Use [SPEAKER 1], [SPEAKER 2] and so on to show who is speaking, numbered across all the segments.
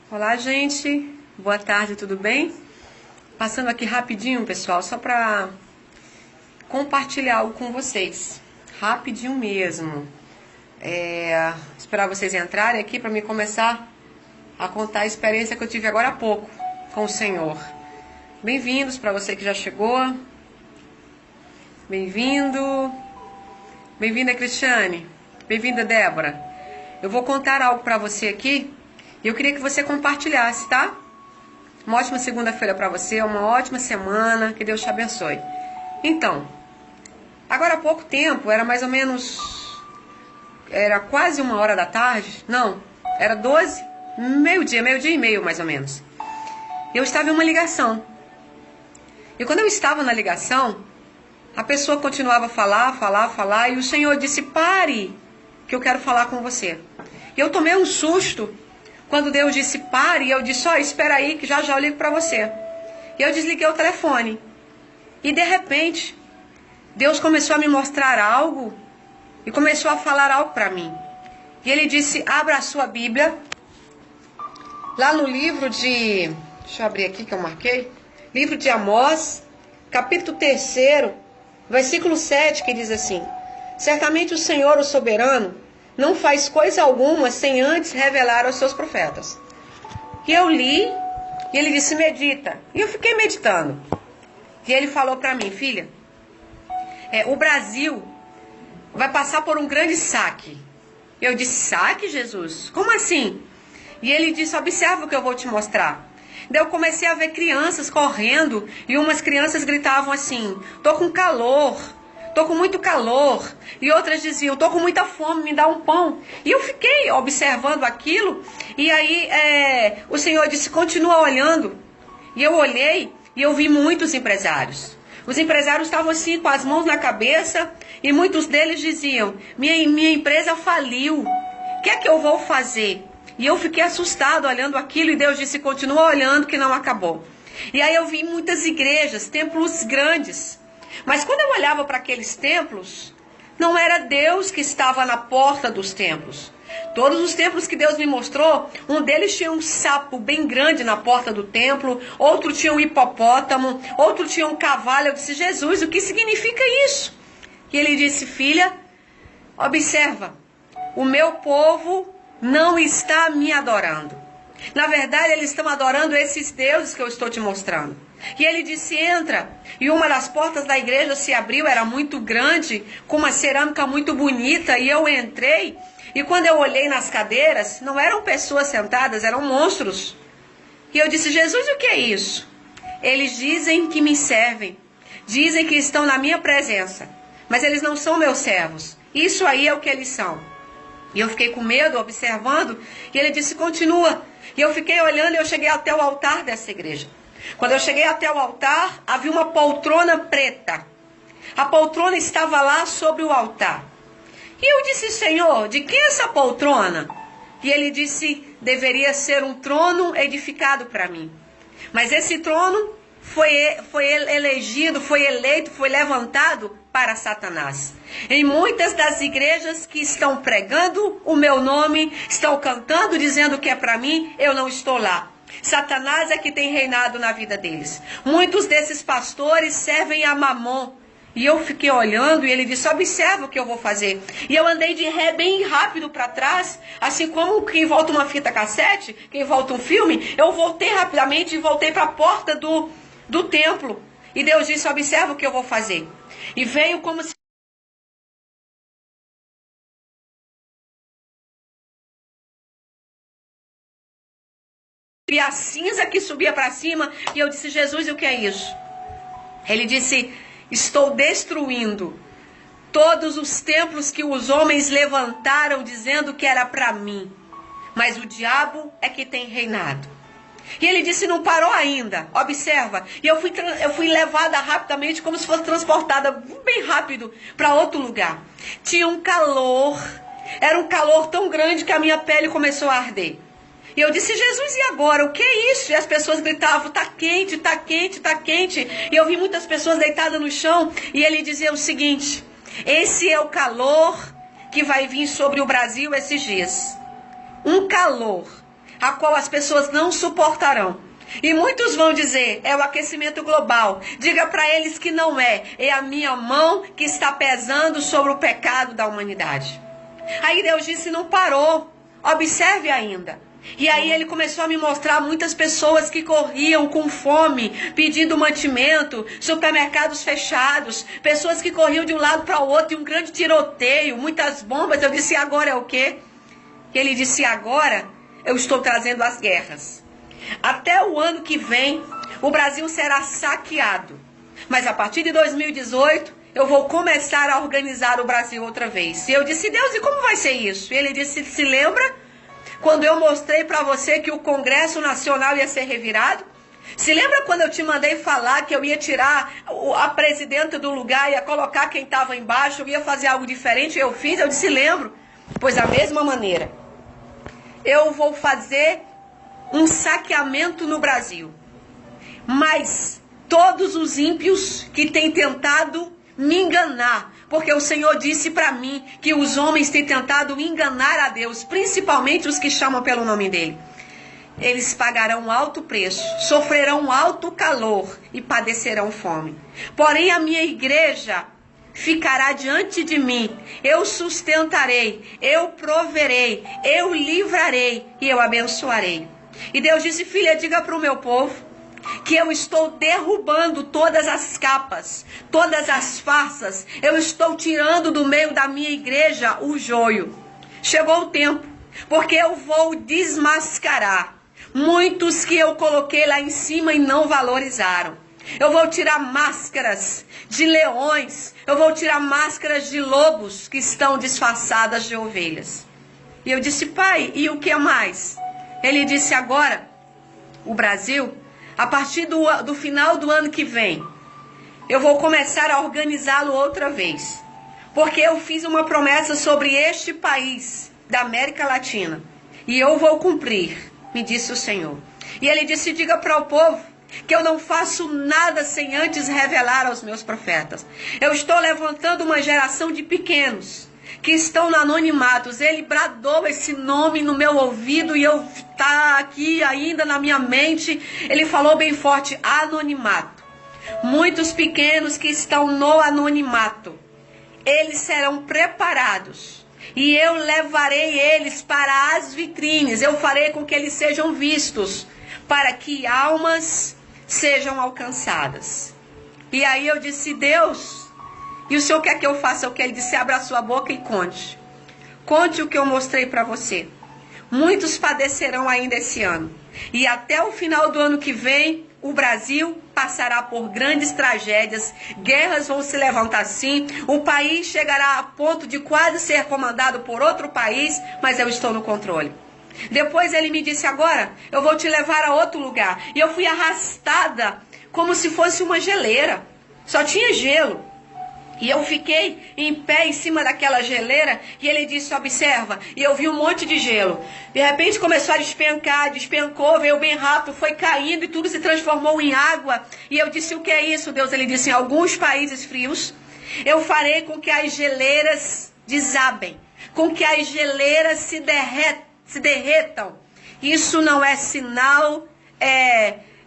[SPEAKER 1] Olá, gente. Boa tarde, tudo bem? Passando aqui rapidinho, pessoal, só para compartilhar algo com vocês. Rapidinho mesmo. Esperar vocês entrarem aqui para mim começar a contar a experiência que eu tive agora há pouco com o Senhor. Bem-vindos para você que já chegou. Bem-vindo. Bem-vinda, Cristiane. Bem-vinda, Débora. Eu vou contar algo para você aqui. E eu queria que você compartilhasse, tá? Uma ótima segunda-feira para você, uma ótima semana, que Deus te abençoe. Então, agora há pouco tempo, era mais ou menos, era quase 1h da tarde, não, era 12, meio-dia e meio mais ou menos. Eu estava em uma ligação. E quando eu estava na ligação, a pessoa continuava a falar, e o Senhor disse, pare, que eu quero falar com você. E eu tomei um susto. Quando Deus disse pare, eu disse, espera aí que já eu ligo para você. E eu desliguei o telefone. E de repente, Deus começou a me mostrar algo e começou a falar algo para mim. E Ele disse, abra a sua Bíblia. Lá no livro de, deixa eu abrir aqui que eu marquei. Livro de Amós, capítulo 3, versículo 7, que diz assim, certamente o Senhor, o soberano, não faz coisa alguma sem antes revelar aos seus profetas. E eu li, e ele disse, medita. E eu fiquei meditando. E ele falou para mim, filha, o Brasil vai passar por um grande saque. Eu disse, saque, Jesus? Como assim? E ele disse, observa o que eu vou te mostrar. Daí eu comecei a ver crianças correndo, e umas crianças gritavam assim, tô com calor. Tô com muito calor. E outras diziam, tô com muita fome, me dá um pão. E eu fiquei observando aquilo. E aí o Senhor disse, continua olhando. E eu olhei e eu vi muitos empresários. Os empresários estavam assim com as mãos na cabeça. E muitos deles diziam, minha empresa faliu. O que é que eu vou fazer? E eu fiquei assustado olhando aquilo. E Deus disse, continua olhando que não acabou. E aí eu vi muitas igrejas, templos grandes. Mas quando eu olhava para aqueles templos, não era Deus que estava na porta dos templos. Todos os templos que Deus me mostrou, um deles tinha um sapo bem grande na porta do templo, outro tinha um hipopótamo, outro tinha um cavalo. Eu disse, Jesus, o que significa isso? E ele disse, filha, observa, o meu povo não está me adorando. Na verdade, eles estão adorando esses deuses que eu estou te mostrando. E ele disse, entra. E uma das portas da igreja se abriu, era muito grande, com uma cerâmica muito bonita. E eu entrei, e quando eu olhei nas cadeiras, não eram pessoas sentadas, eram monstros. E eu disse, Jesus, o que é isso? Eles dizem que me servem, dizem que estão na minha presença, mas eles não são meus servos. Isso aí é o que eles são. E eu fiquei com medo, observando, e ele disse, continua. E eu fiquei olhando e eu cheguei até o altar dessa igreja. Quando eu cheguei até o altar, havia uma poltrona preta. A poltrona estava lá sobre o altar. E eu disse, Senhor, de quem é essa poltrona? E ele disse, deveria ser um trono edificado para mim. Mas esse trono foi elegido, foi eleito, foi levantado para Satanás. Em muitas das igrejas que estão pregando o meu nome, estão cantando, dizendo que é para mim, eu não estou lá. Satanás é que tem reinado na vida deles. Muitos desses pastores servem a Mamon. E eu fiquei olhando e ele disse, observa o que eu vou fazer. E eu andei de ré bem rápido para trás, assim como quem volta uma fita cassete, quem volta um filme. Eu voltei rapidamente e voltei para a porta do templo. E Deus disse, observa o que eu vou fazer. E veio como se... E a cinza que subia para cima, e eu disse, Jesus, o que é isso? Ele disse, estou destruindo todos os templos que os homens levantaram dizendo que era para mim, mas o diabo é que tem reinado. E ele disse, não parou ainda, observa. E eu fui levada rapidamente, como se fosse transportada bem rápido para outro lugar. Tinha um calor, era um calor tão grande que a minha pele começou a arder. E eu disse, Jesus, e agora? O que é isso? E as pessoas gritavam, tá quente, tá quente, tá quente. E eu vi muitas pessoas deitadas no chão. E ele dizia o seguinte, esse é o calor que vai vir sobre o Brasil esses dias. Um calor a qual as pessoas não suportarão. E muitos vão dizer, é o aquecimento global. Diga para eles que não é. É a minha mão que está pesando sobre o pecado da humanidade. Aí Deus disse, não parou. Observe ainda. E aí ele começou a me mostrar muitas pessoas que corriam com fome, pedindo mantimento, supermercados fechados, pessoas que corriam de um lado para o outro, e um grande tiroteio, muitas bombas. Eu disse, agora é o quê? Ele disse, agora eu estou trazendo as guerras. Até o ano que vem, o Brasil será saqueado. Mas a partir de 2018, eu vou começar a organizar o Brasil outra vez. E eu disse, Deus, e como vai ser isso? E ele disse, se lembra quando eu mostrei para você que o Congresso Nacional ia ser revirado? Se lembra quando eu te mandei falar que eu ia tirar a presidenta do lugar, ia colocar quem estava embaixo, eu ia fazer algo diferente? Eu fiz, eu disse, lembro. Pois da mesma maneira, eu vou fazer um saqueamento no Brasil. Mas todos os ímpios que têm tentado me enganar, porque o Senhor disse para mim que os homens têm tentado enganar a Deus, principalmente os que chamam pelo nome dele. Eles pagarão um alto preço, sofrerão um alto calor e padecerão fome. Porém a minha igreja ficará diante de mim, eu sustentarei, eu proverei, eu livrarei e eu abençoarei. E Deus disse, filha, diga para o meu povo que eu estou derrubando todas as capas, todas as farsas, eu estou tirando do meio da minha igreja o joio. Chegou o tempo, porque eu vou desmascarar muitos que eu coloquei lá em cima e não valorizaram. Eu vou tirar máscaras de leões, eu vou tirar máscaras de lobos que estão disfarçadas de ovelhas. E eu disse, pai, e o que mais? Ele disse, agora, o Brasil, a partir do final do ano que vem, eu vou começar a organizá-lo outra vez. Porque eu fiz uma promessa sobre este país da América Latina. E eu vou cumprir, me disse o Senhor. E ele disse, diga para o povo que eu não faço nada sem antes revelar aos meus profetas. Eu estou levantando uma geração de pequenos que estão no anonimato. Ele bradou esse nome no meu ouvido e eu tá aqui ainda na minha mente. Ele falou bem forte, anonimato. Muitos pequenos que estão no anonimato, eles serão preparados. E eu levarei eles para as vitrines. Eu farei com que eles sejam vistos, para que almas sejam alcançadas. E aí eu disse, Deus, e o Senhor quer que eu faça o que? Ele disse, abra a sua boca e conte. Conte o que eu mostrei para você. Muitos padecerão ainda esse ano. E até o final do ano que vem, o Brasil passará por grandes tragédias. Guerras vão se levantar sim. O país chegará a ponto de quase ser comandado por outro país, mas eu estou no controle. Depois ele me disse, agora eu vou te levar a outro lugar. E eu fui arrastada como se fosse uma geleira. Só tinha gelo. E eu fiquei em pé em cima daquela geleira e ele disse, observa, e eu vi um monte de gelo. De repente começou a despencar, despencou, veio bem rápido, foi caindo e tudo se transformou em água. E eu disse, o que é isso, Deus? Ele disse, em alguns países frios, eu farei com que as geleiras desabem, com que as geleiras se derretam. Isso não é sinal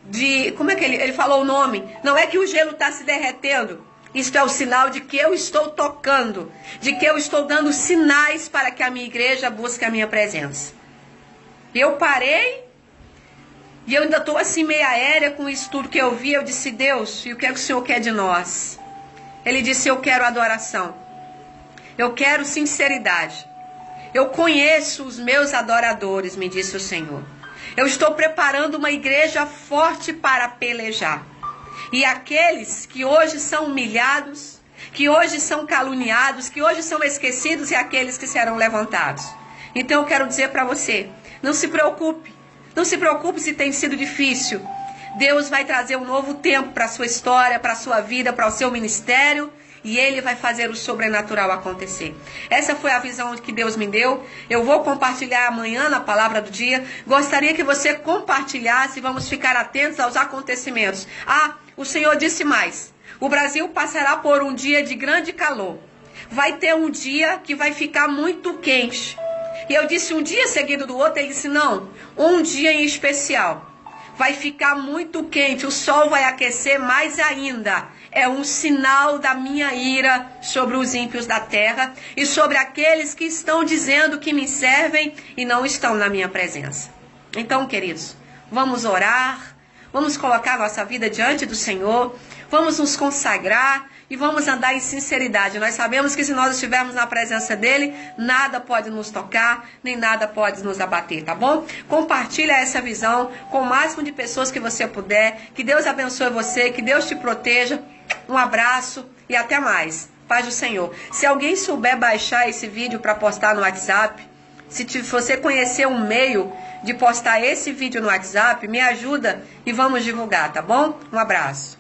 [SPEAKER 1] de... Como é que ele falou o nome? Não é que o gelo está se derretendo. Isto é o sinal de que eu estou tocando, de que eu estou dando sinais para que a minha igreja busque a minha presença. Eu parei e eu ainda estou assim meio aérea com isso tudo que eu vi. Eu disse, Deus, e o que é que o Senhor quer de nós? Ele disse, eu quero adoração. Eu quero sinceridade. Eu conheço os meus adoradores, me disse o Senhor. Eu estou preparando uma igreja forte para pelejar. E aqueles que hoje são humilhados, que hoje são caluniados, que hoje são esquecidos, e aqueles que serão levantados. Então eu quero dizer para você, não se preocupe. Não se preocupe se tem sido difícil. Deus vai trazer um novo tempo para a sua história, para a sua vida, para o seu ministério. E Ele vai fazer o sobrenatural acontecer. Essa foi a visão que Deus me deu. Eu vou compartilhar amanhã na palavra do dia. Gostaria que você compartilhasse. Vamos ficar atentos aos acontecimentos. O Senhor disse mais. O Brasil passará por um dia de grande calor. Vai ter um dia que vai ficar muito quente. E eu disse um dia seguido do outro, ele disse, não, um dia em especial. Vai ficar muito quente, o sol vai aquecer mais ainda. É um sinal da minha ira sobre os ímpios da terra e sobre aqueles que estão dizendo que me servem e não estão na minha presença. Então, queridos, vamos orar, vamos colocar nossa vida diante do Senhor, vamos nos consagrar e vamos andar em sinceridade. Nós sabemos que se nós estivermos na presença dele, nada pode nos tocar, nem nada pode nos abater, tá bom? Compartilha essa visão com o máximo de pessoas que você puder. Que Deus abençoe você, que Deus te proteja. Um abraço e até mais. Paz do Senhor. Se alguém souber baixar esse vídeo para postar no WhatsApp, se você conhecer um meio de postar esse vídeo no WhatsApp, me ajuda e vamos divulgar, tá bom? Um abraço.